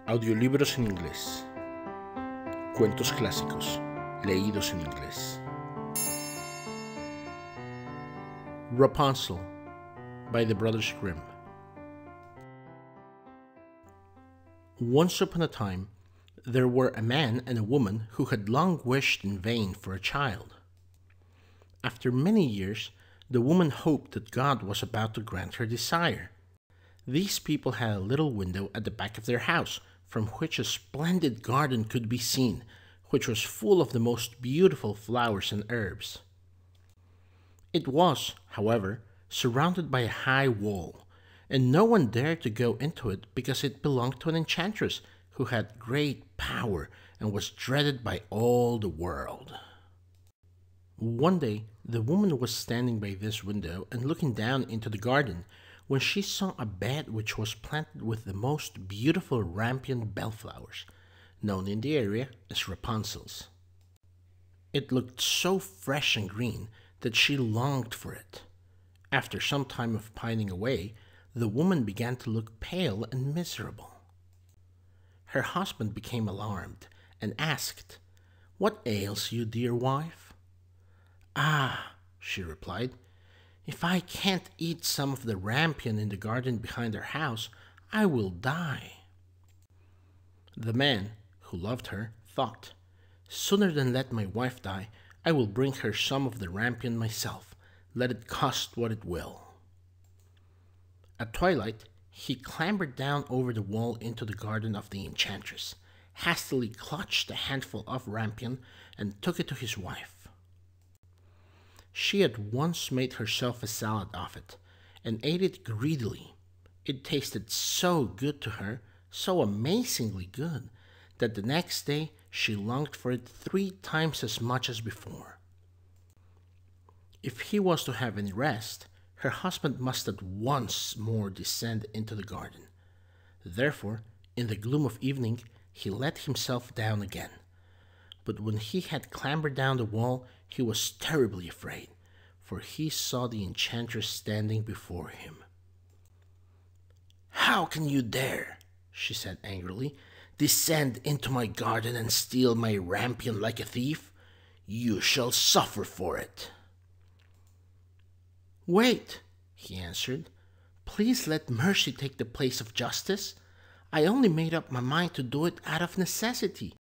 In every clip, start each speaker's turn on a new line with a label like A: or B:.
A: Audiolibros en inglés. Cuentos clásicos, leídos en inglés. Rapunzel, by the Brothers Grimm. Once upon a time, there were a man and a woman who had long wished in vain for a child. After many years, the woman hoped that God was about to grant her desire. These people had a little window at the back of their house, from which a splendid garden could be seen, which was full of the most beautiful flowers and herbs. It was, however, surrounded by a high wall, and no one dared to go into it because it belonged to an enchantress who had great power and was dreaded by all the world. One day, the woman was standing by this window and looking down into the garden when she saw a bed which was planted with the most beautiful rampion bellflowers, known in the area as Rapunzels. It looked so fresh and green that she longed for it. After some time of pining away, the woman began to look pale and miserable. Her husband became alarmed and asked, "What ails you, dear wife?" "Ah," she replied, "if I can't eat some of the rampion in the garden behind our house, I will die." The man, who loved her, thought, "Sooner than let my wife die, I will bring her some of the rampion myself, let it cost what it will." At twilight, he clambered down over the wall into the garden of the enchantress, hastily clutched a handful of rampion, and took it to his wife. She at once made herself a salad of it, and ate it greedily. It tasted so good to her, so amazingly good, that the next day she longed for it 3 times as much as before. If he was to have any rest, her husband must at once more descend into the garden. Therefore, in the gloom of evening, he let himself down again. But when he had clambered down the wall, he was terribly afraid, for he saw the enchantress standing before him. "How can you dare," she said angrily, "descend into my garden and steal my rampion like a thief? You shall suffer for it." "Wait," he answered. "Please let mercy take the place of justice. I only made up my mind to do it out of necessity.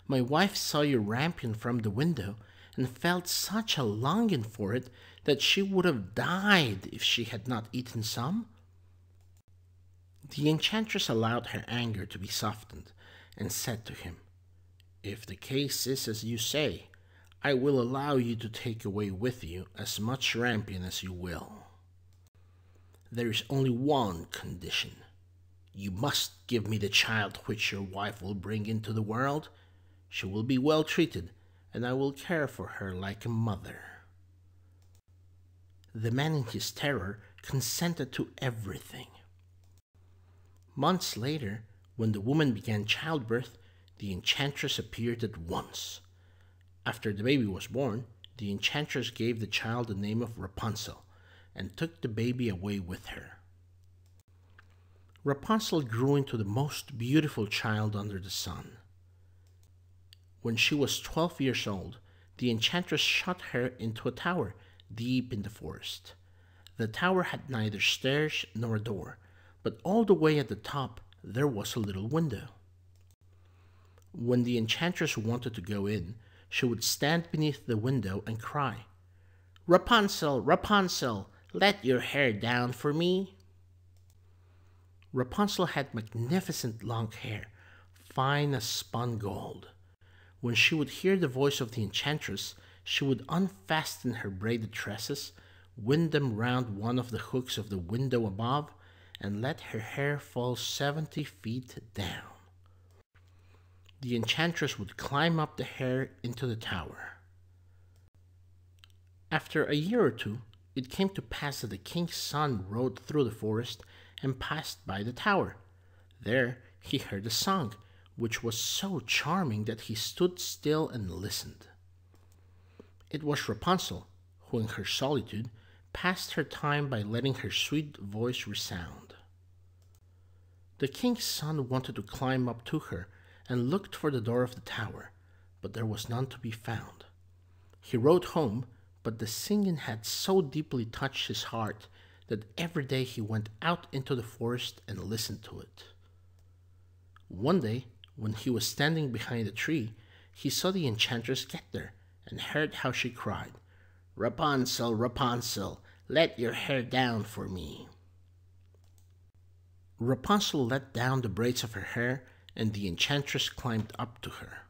A: My wife saw your rampion from the window and felt such a longing for it that she would have died if she had not eaten some." The enchantress allowed her anger to be softened and said to him, "If the case is as you say, I will allow you to take away with you as much rampion as you will. There is only one condition. You must give me the child which your wife will bring into the world. She will be well treated, and I will care for her like a mother." The man in his terror consented to everything. Months later, when the woman began childbirth, the enchantress appeared at once. After the baby was born, the enchantress gave the child the name of Rapunzel, and took the baby away with her. Rapunzel grew into the most beautiful child under the sun. When she was 12 years old, the enchantress shut her into a tower deep in the forest. The tower had neither stairs nor a door, but all the way at the top there was a little window. When the enchantress wanted to go in, she would stand beneath the window and cry, "Rapunzel, Rapunzel, let your hair down for me." Rapunzel had magnificent long hair, fine as spun gold. When she would hear the voice of the enchantress, she would unfasten her braided tresses, wind them round one of the hooks of the window above, and let her hair fall 70 feet down. The enchantress would climb up the hair into the tower. After a year or two, it came to pass that the king's son rode through the forest and passed by the tower. There he heard a song, which was so charming that he stood still and listened. It was Rapunzel, who in her solitude passed her time by letting her sweet voice resound. The king's son wanted to climb up to her and looked for the door of the tower, but there was none to be found. He rode home, but the singing had so deeply touched his heart that every day he went out into the forest and listened to it. One day, when he was standing behind a tree, he saw the enchantress get there and heard how she cried, "Rapunzel, Rapunzel, let your hair down for me." Rapunzel let down the braids of her hair, and the enchantress climbed up to her.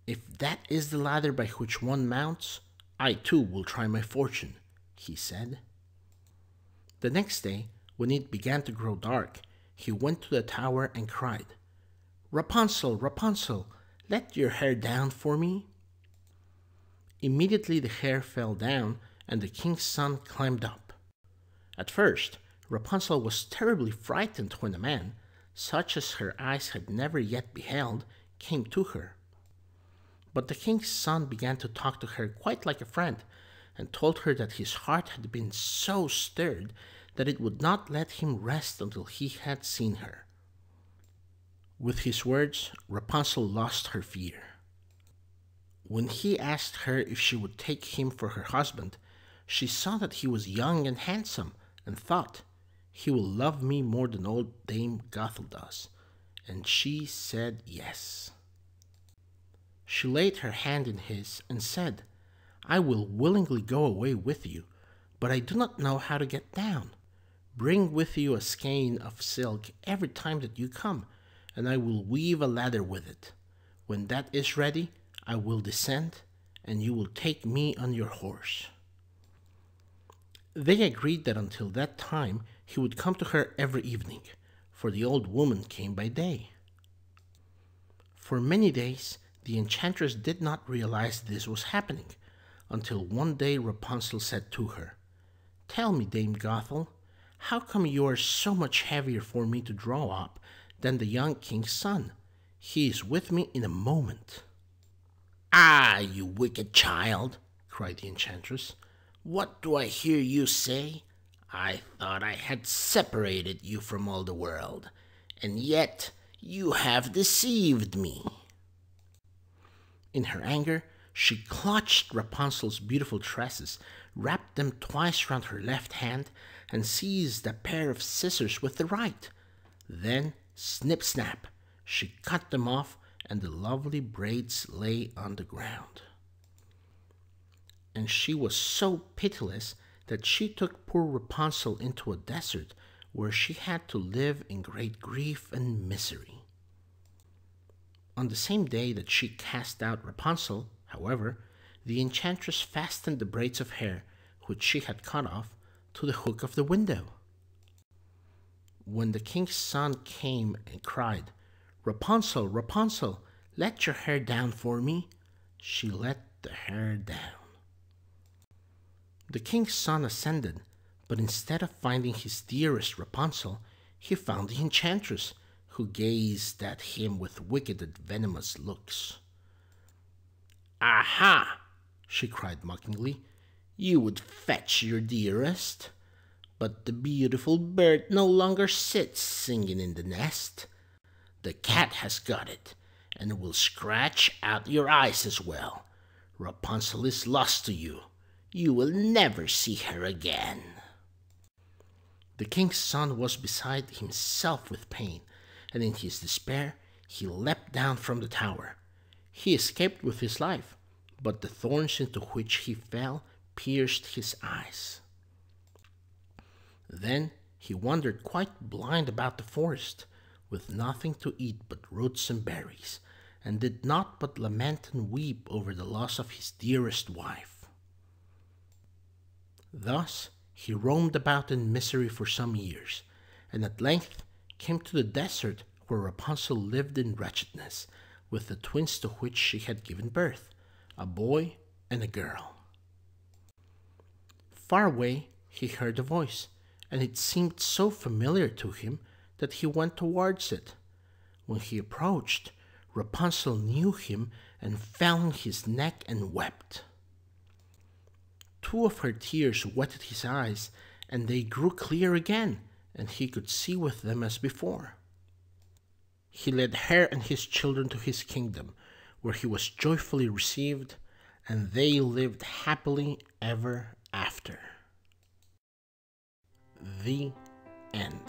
A: "If that is the ladder by which one mounts, I too will try my fortune," he said. The next day, when it began to grow dark, he went to the tower and cried, "Rapunzel, Rapunzel, let your hair down for me." Immediately the hair fell down, and the king's son climbed up. At first, Rapunzel was terribly frightened when a man, such as her eyes had never yet beheld, came to her. But the king's son began to talk to her quite like a friend, and told her that his heart had been so stirred that it would not let him rest until he had seen her. With his words, Rapunzel lost her fear. When he asked her if she would take him for her husband, she saw that he was young and handsome, and thought, "He will love me more than old Dame Gothel does," and she said yes. She laid her hand in his and said, "I will willingly go away with you, but I do not know how to get down. Bring with you a skein of silk every time that you come, and I will weave a ladder with it. When that is ready, I will descend, and you will take me on your horse." They agreed that until that time he would come to her every evening, for the old woman came by day. For many days the enchantress did not realize this was happening, until one day Rapunzel said to her, "Tell me, Dame Gothel, how come you are so much heavier for me to draw up than the young king's son? He is with me in a moment." "Ah, you wicked child," cried the enchantress, "what do I hear you say? I thought I had separated you from all the world, and yet you have deceived me." In her anger, she clutched Rapunzel's beautiful tresses, wrapped them twice round her left hand, and seized a pair of scissors with the right. Then, snip-snap, she cut them off, and the lovely braids lay on the ground. And she was so pitiless that she took poor Rapunzel into a desert, where she had to live in great grief and misery. On the same day that she cast out Rapunzel, however, the enchantress fastened the braids of hair, which she had cut off, to the hook of the window. When the king's son came and cried, "Rapunzel, Rapunzel, let your hair down for me," she let the hair down. The king's son ascended, but instead of finding his dearest Rapunzel, he found the enchantress, who gazed at him with wicked and venomous looks. "Aha!" she cried mockingly, "you would fetch your dearest, but the beautiful bird no longer sits singing in the nest. The cat has got it, and will scratch out your eyes as well. Rapunzel is lost to you. You will never see her again." The king's son was beside himself with pain, and in his despair he leapt down from the tower. He escaped with his life, but the thorns into which he fell pierced his eyes. Then he wandered quite blind about the forest, with nothing to eat but roots and berries, and did not but lament and weep over the loss of his dearest wife. Thus he roamed about in misery for some years, and at length came to the desert where Rapunzel lived in wretchedness, with the twins to which she had given birth, a boy and a girl. Far away he heard a voice, and it seemed so familiar to him that he went towards it. When he approached, Rapunzel knew him and fell on his neck and wept. Two of her tears wetted his eyes, and they grew clear again, and he could see with them as before. He led her and his children to his kingdom, where he was joyfully received, and they lived happily ever after. The end.